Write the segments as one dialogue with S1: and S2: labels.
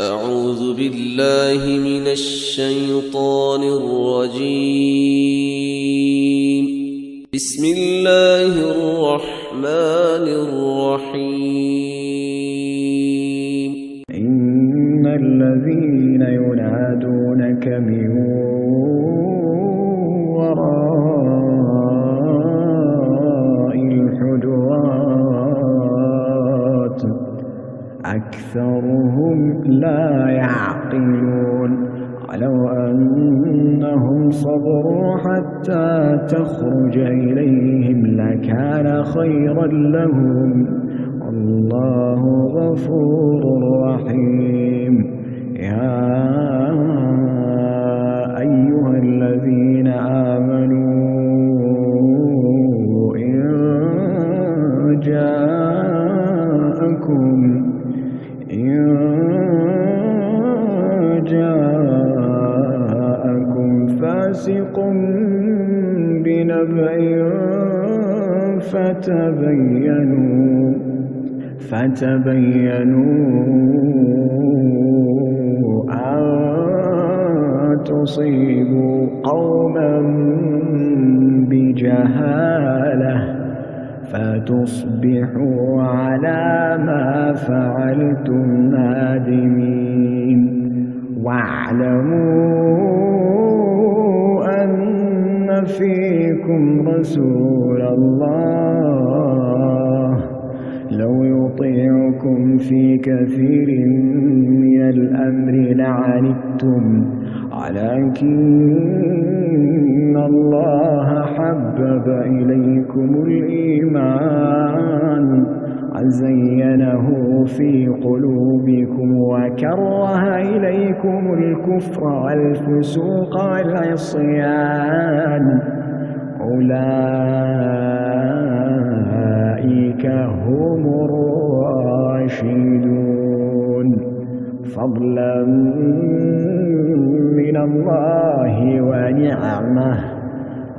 S1: أعوذ بالله من الشيطان الرجيم. بسم الله الرحمن الرحيم.
S2: إن الذين ينادونك من وراء الحجرات أكثرهم لا يعقلون ولو أنهم صبروا حتى تخرج إليهم لكان خيرا لهم والله غفور رحيم. يا أيها الذين آمنوا إن جاءكم فاسق بنبأ فتبينوا أن تصيبوا قوما بجهالة فتصبحوا على ما فعلتم نادمين. واعلموا أن فيكم رسول الله لو يطيعكم في كثير من الأمر لعنتم ولكن الله حبب إليكم الإيمان وزينه في قلوبكم وكره إليكم الكفر والفسوق والعصيان أولئك هم الراشدون فضلا من الله ونعمه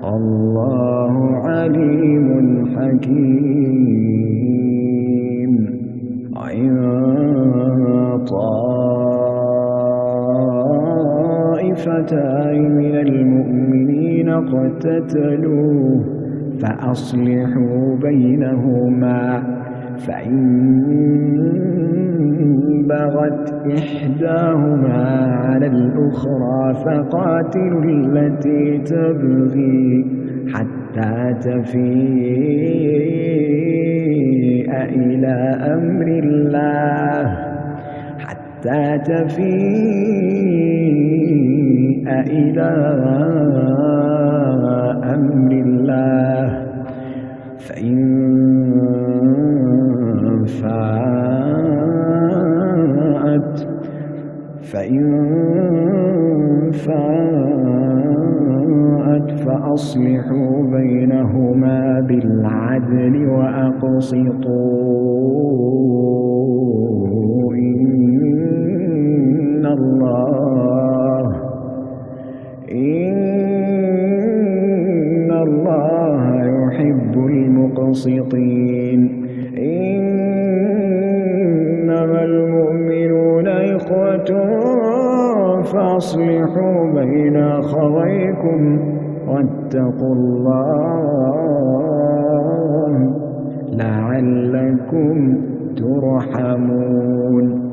S2: الله عليم حكيم. وإن طائفتان من المؤمنين اقتتلوا فأصلحوا بينهما فإن بغت إحداهما على الأخرى فقاتلوا التي تبغي حتى تفيء إلى أمر الله فإن فاءت فأصلحوا بينهما بالعدل وأقسطوا إن الله يحب المقسطين. إنما المؤمنون إخوة فأصلحوا بين أخويكم واتقوا الله لعلكم ترحمون.